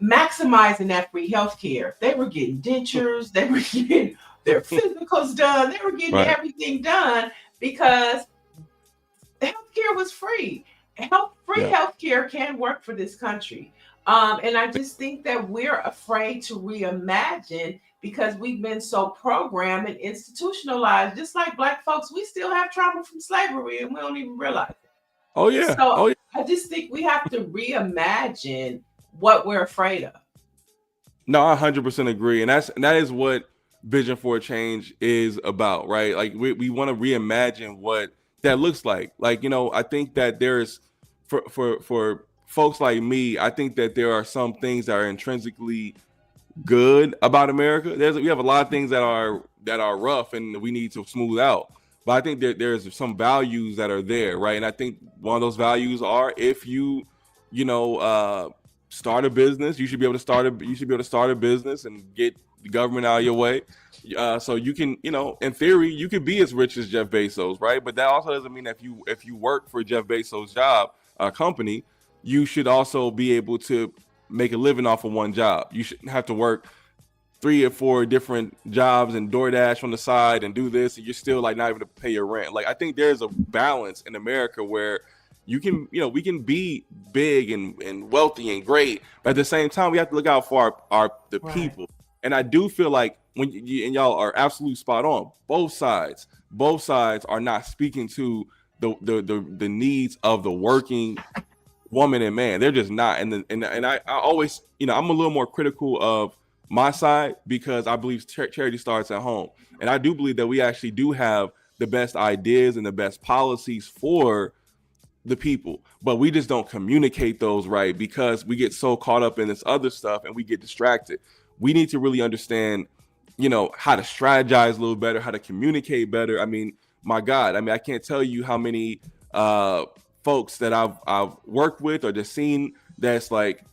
maximizing that free healthcare. They were getting dentures, they were getting their physicals done, they were getting everything done because healthcare was free. Free healthcare can work for this country. And I just think that we're afraid to reimagine because we've been so programmed and institutionalized. Just like Black folks, we still have trauma from slavery and we don't even realize it. Oh yeah. So I just think we have to reimagine what we're afraid of. No, I 100% agree, and that is what Vision for a Change is about, right? Like we want to reimagine what that looks like. Like, I think that there's for folks like me, I think that there are some things that are intrinsically good about America. We have a lot of things that are rough and we need to smooth out. But I think that there's some values that are there, right? And I think one of those values are if you start a business, you should be able to start a business and get the government out of your way. So you can, in theory, you could be as rich as Jeff Bezos, right? But that also doesn't mean that if you work for Jeff Bezos' company, you should also be able to make a living off of one job. You shouldn't have to work 3 or 4 different jobs and DoorDash on the side and do this, and you're still like not able to pay your rent. Like I think there's a balance in America where you can, we can be big and wealthy and great, but at the same time, we have to look out for the people. And I do feel like and y'all are absolutely spot on. Both sides are not speaking to the needs of the working woman and man. They're just not. And I always, I'm a little more critical of my side because I believe charity starts at home. And I do believe that we actually do have the best ideas and the best policies for the people, but we just don't communicate those right because we get so caught up in this other stuff and we get distracted. We need to really understand, how to strategize a little better, how to communicate better. I mean, my God, I can't tell you how many folks that I've worked with or just seen that's like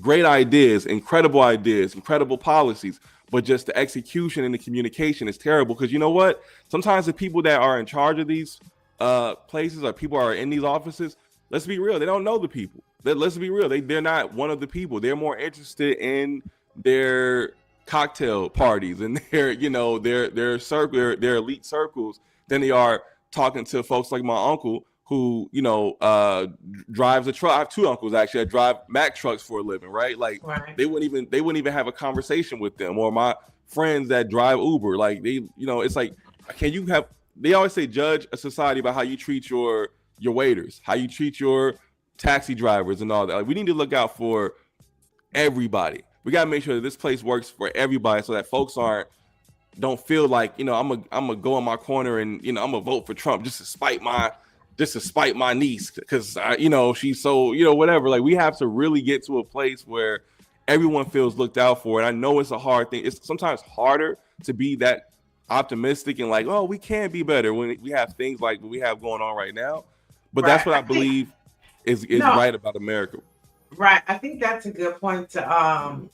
great ideas, incredible policies, but just the execution and the communication is terrible. Because you know what? Sometimes the people that are in charge of these places or people are in these offices, let's be real, they don't know the people. Let's be real, they're not one of the people. They're more interested in their cocktail parties and their circle, their elite circles than they are talking to folks like my uncle who drives a truck. I have 2 uncles actually that drive Mack trucks for a living, right? Like they wouldn't even have a conversation with them, or my friends that drive Uber. Like it's like, they always say judge a society by how you treat your waiters, how you treat your taxi drivers and all that. Like, we need to look out for everybody. We got to make sure that this place works for everybody so that folks don't feel like, I'm gonna go in my corner and, I'm gonna vote for Trump just to spite my niece because, she's so, whatever. Like, we have to really get to a place where everyone feels looked out for. And I know it's a hard thing. It's sometimes harder to be that optimistic and like, oh, we can be better when we have things like what we have going on right now. But that's what I believe is right about America. Right. I think that's a good point to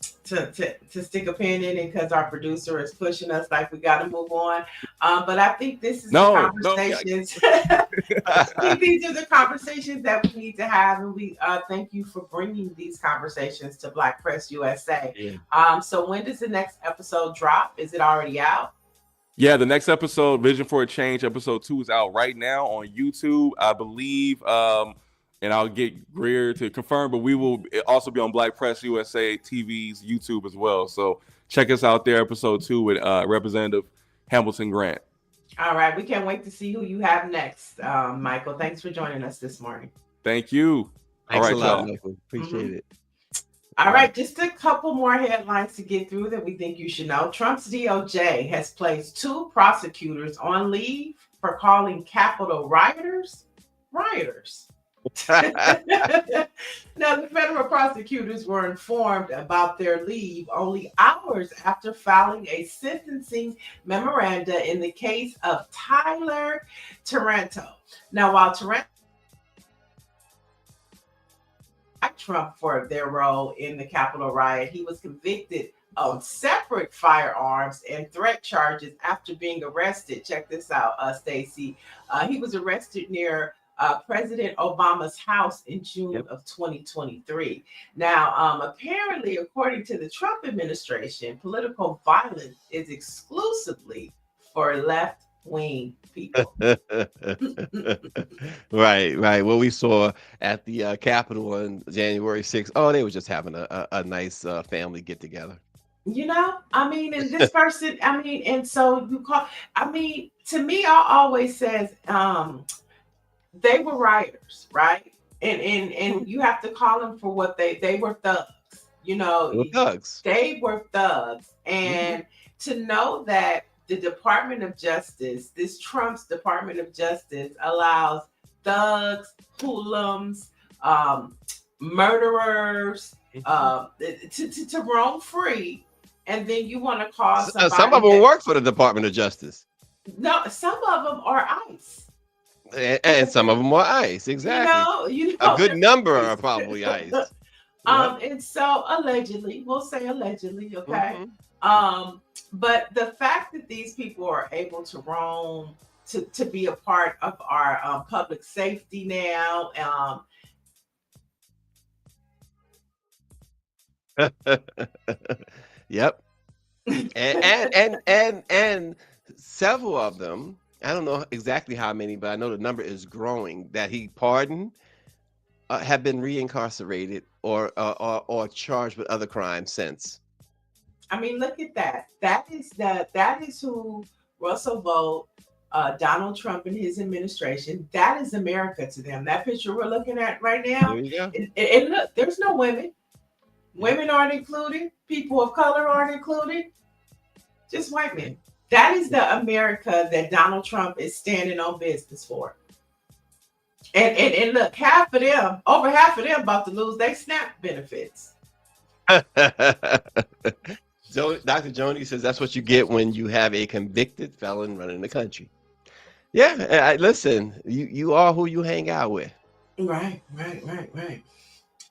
stick a pin in it because our producer is pushing us like we got to move on. But I think this is the conversations. I think these are the conversations that we need to have, and we thank you for bringing these conversations to Black Press USA. Yeah. So when does the next episode drop? Is it already out? Yeah, the next episode, Vision for a Change, episode 2 is out right now on YouTube, I believe. And I'll get Greer to confirm, but we will also be on Black Press USA TV's YouTube as well. So check us out there, episode 2 with Representative Hamilton Grant. All right. We can't wait to see who you have next, Michael. Thanks for joining us this morning. Thank you. Thanks a lot, Michael. Appreciate it. All right. Just a couple more headlines to get through that we think you should know. Trump's DOJ has placed 2 prosecutors on leave for calling Capitol rioters. Now, the federal prosecutors were informed about their leave only hours after filing a sentencing memoranda in the case of Tyler Taranto. Now, while Taranto Trump for their role in the Capitol riot, he was convicted of separate firearms and threat charges after being arrested. Check this out, Stacy. He was arrested near President Obama's house in June Yep. of 2023. Now, apparently, according to the Trump administration, political violence is exclusively for left-wing people. Right, right. What we saw at the Capitol on January 6th. Oh, they were just having a nice family get together. You know, I mean, and this person, I mean, and so you call, I mean, to me, I always says, they were rioters, right? And you have to call them for what they were thugs, you know, They were thugs. they were thugs. Mhm. And to know that the Department of Justice, this Trump's Department of Justice, allows thugs, hoodlums, murderers, to roam free, and then you want to call Some of somebody them that, work for the Department of Justice, no, some of them are ICE. and some of them are ICE. Exactly. You A know, good there's number are difference. probably ICE. Yep. And so allegedly, we'll say allegedly, okay. Mhm. But the fact that these people are able to roam to be a part of our public safety now, Yep. And several of them, I don't know exactly how many, but I know the number is growing that he pardoned, have been reincarcerated or charged with other crimes since. I mean, look at that. That is who Russell Vogt, Donald Trump and his administration. That is America to them. That picture we're looking at right There now. you go. And look, there's no women. Yep. Women aren't included. People of color aren't included. Just white men. That is the America that Donald Trump is standing on business for. And look, over half of them about to lose their SNAP benefits. So Dr. Joni says that's what you get when you have a convicted felon running the country. Yeah, listen, you are who you hang out with. Right.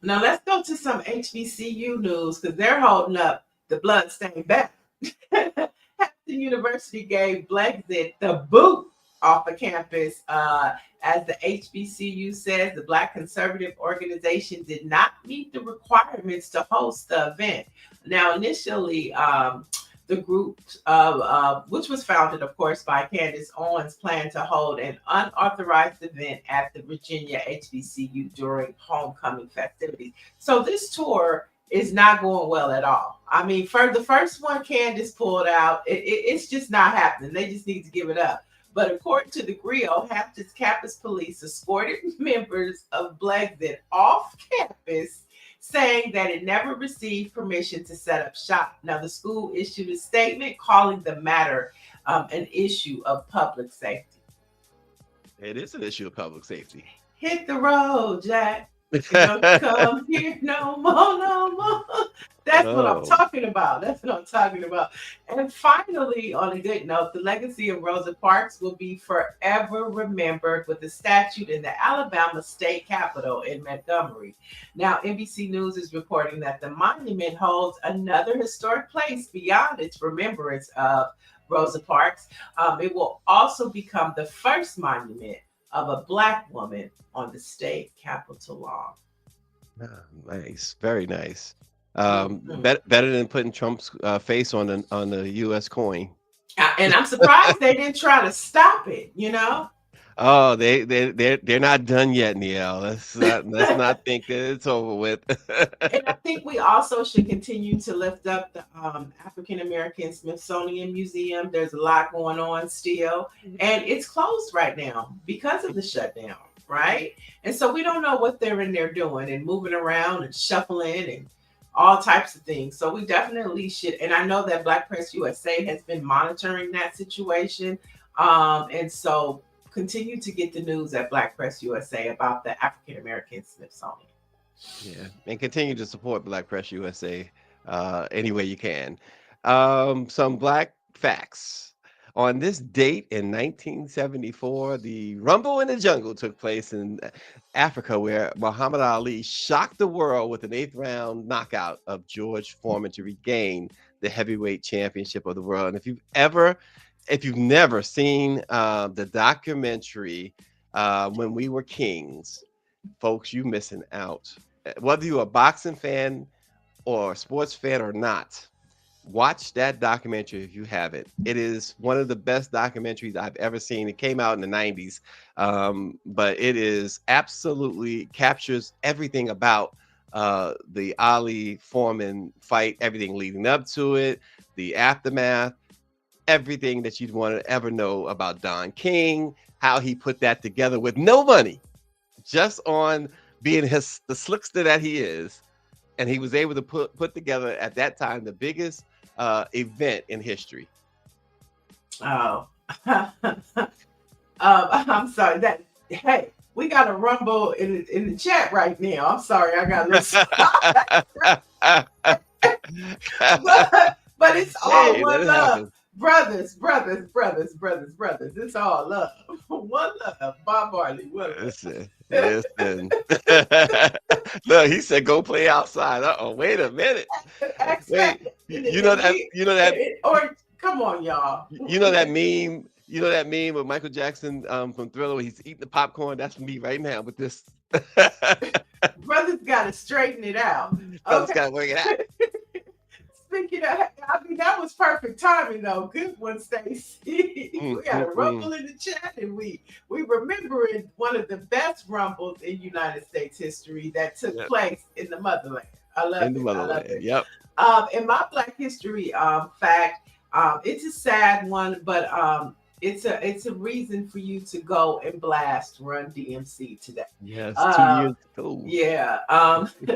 Now let's go to some HBCU news because they're holding up the bloodstained banner. Hampton University gave Brexit the boot off of campus. As the HBCU says, the Black conservative organization did not meet the requirements to host the event. Now, initially, the group, which was founded, of course, by Candace Owens, planned to hold an unauthorized event at the Virginia HBCU during homecoming festivities. So this tour is not going well at all. I mean, for the first one Candace pulled out, it's just not happening. They just need to give it up. But according to the Griot, Hampton's campus police escorted members of Brexit off campus, saying that it never received permission to set up shop. Now, the school issued a statement calling the matter an issue of public safety. It is an issue of public safety. Hit the road, Jack. Don't come here no more. That's what I'm talking about. And finally, on a good note, the legacy of Rosa Parks will be forever remembered with a statue in the Alabama state capitol in Montgomery. Now, NBC News is reporting that the monument holds another historic place beyond its remembrance of Rosa Parks. It will also become the first monument of a Black woman on the state capitol lawn. Nice, very nice. Better than putting Trump's face on the U.S. coin. And I'm surprised they didn't try to stop it. You know. Oh, they're not done yet, Niele. Let's not think that it's over with. And I think we also should continue to lift up the African American Smithsonian Museum. There's a lot going on still, and it's closed right now because of the shutdown, right? And so we don't know what they're in there doing and moving around and shuffling and all types of things. So we definitely should. And I know that BlackPressUSA has been monitoring that situation, and so continue to get the news at Black Press USA about the African American Smithsonian. Yeah, and continue to support Black Press USA any way you can. Some Black facts. On this date in 1974, the Rumble in the Jungle took place in Africa, where Muhammad Ali shocked the world with an eighth round knockout of George Foreman to regain the heavyweight championship of the world. And if you've never seen the documentary When We Were Kings, folks, you missing out. Whether you're a boxing fan or a sports fan or not, watch that documentary if you haven't. It is one of the best documentaries I've ever seen. It came out in the 90s, but it is absolutely captures everything about the Ali Foreman fight, everything leading up to it, the aftermath, everything that you'd want to ever know about Don King, how he put that together with no money, just on being the slickster that he is. And he was able to put together at that time the biggest event in history. Oh, I'm sorry. Hey, we got a rumble in the chat right now. I'm sorry, I got a but it's all one love. Brothers. It's all love. One love. Bob Marley. One love. Listen. Look, he said, "Go play outside." Wait a minute. Wait, you know that. Or come on, y'all. You know that meme. You know that meme with Michael Jackson from Thriller, where he's eating the popcorn. That's me right now with this. Brothers got to straighten it out. Brothers got to work it out. Speaking of, I mean, that was perfect timing, though. Good one, Stacy. We got a rumble in the chat, and we remembering one of the best rumbles in United States history that took place in the motherland. I love it. The motherland. Yep. And my Black history fact, it's a sad one, but it's a reason for you to go and blast Run DMC today. Yes, 2 years ago. Yeah.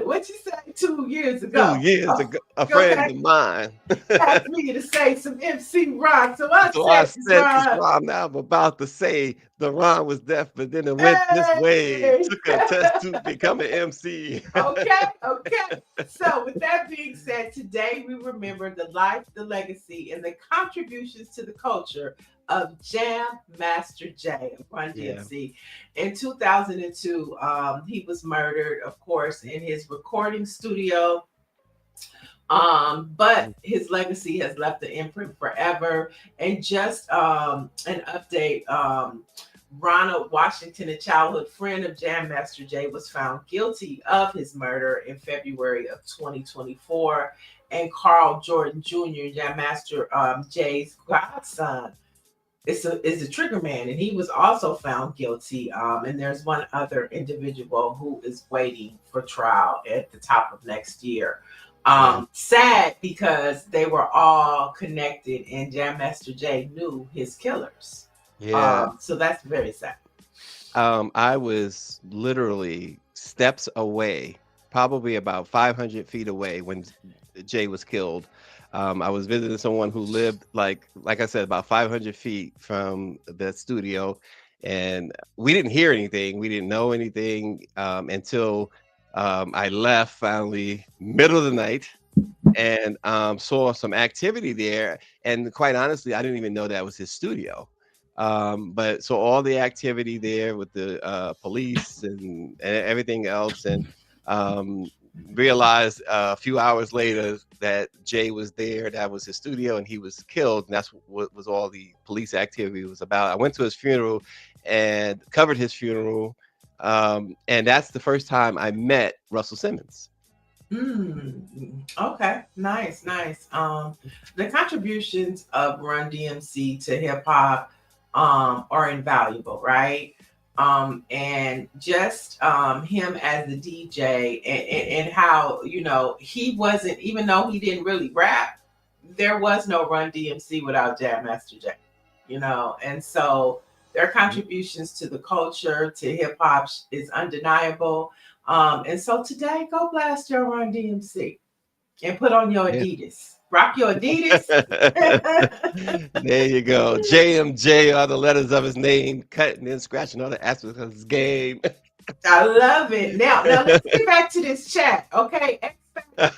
What you say 2 years ago? 2 years ago, a friend of mine asked me to say some MC rhyme. So I said this rhyme. Now I'm about to say the rhyme was deaf, but then it went this way. Took a test to become an MC. Okay. So with that being said, today we remember the life, the legacy, and the contributions to the culture of Jam Master Jay of Run DMC. In 2002, he was murdered, of course, in his recording studio. But his legacy has left an imprint forever. And just an update, Ronald Washington, a childhood friend of Jam Master Jay, was found guilty of his murder in February of 2024. And Carl Jordan Jr., Jam Master Jay's godson, is a trigger man, and he was also found guilty. And there's one other individual who is waiting for trial at the top of next year. Sad because they were all connected, and Jam Master Jay knew his killers. So that's very sad. I was literally steps away, probably about 500 feet away when Jay was killed. I was visiting someone who lived, like I said, about 500 feet from the studio, and we didn't hear anything. We didn't know anything until I left finally, middle of the night, and saw some activity there. And quite honestly, I didn't even know that was his studio. But so all the activity there with the police and everything else, and realized a few hours later that Jay was there. That was his studio, and he was killed. And that's what was all the police activity was about. I went to his funeral and covered his funeral. And that's the first time I met Russell Simmons. Okay, nice. The contributions of Run DMC to hip hop are invaluable, right? And just him as a DJ and how, he wasn't, even though he didn't really rap, there was no Run DMC without Jam Master Jay, and so their contributions to the culture, to hip hop is undeniable. And so today, go blast your Run DMC. And put on your Adidas. Rock your Adidas. There you go. JMJ are the letters of his name, cutting and scratching all the aspects of his game. I love it. Now let's get back to this chat, okay?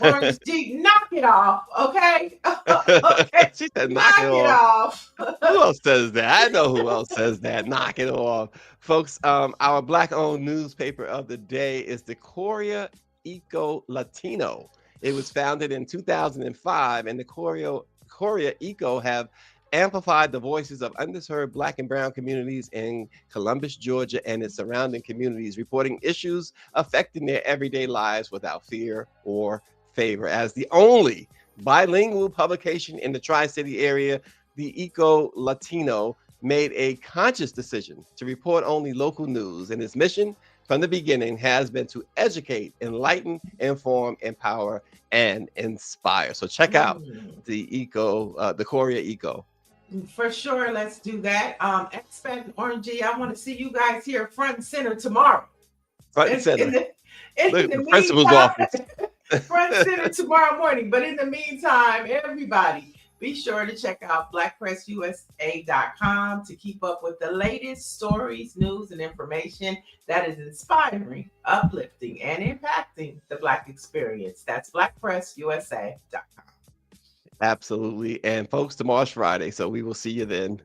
Orange D, knock it off, okay? Okay. She said, knock it off. Who else says that? I know who else says that. Knock it off. Folks, our Black-owned newspaper of the day is the Correspondent Eco Latino. It was founded in 2005, and the Correspondent Eco have amplified the voices of underserved Black and Brown communities in Columbus, Georgia, and its surrounding communities, reporting issues affecting their everyday lives without fear or favor. As the only bilingual publication in the Tri-City area, the Eco Latino made a conscious decision to report only local news, and its mission from the beginning has been to educate, enlighten, inform, empower, and inspire. So check out the Correspondent Eco. For sure, let's do that. Expect Orangey, I want to see you guys here front and center tomorrow. Front and center. In the principal's office. Front and center tomorrow morning. But in the meantime, everybody, be sure to check out BlackPressUSA.com to keep up with the latest stories, news, and information that is inspiring, uplifting, and impacting the Black experience. That's BlackPressUSA.com. Absolutely. And folks, tomorrow's Friday, so we will see you then.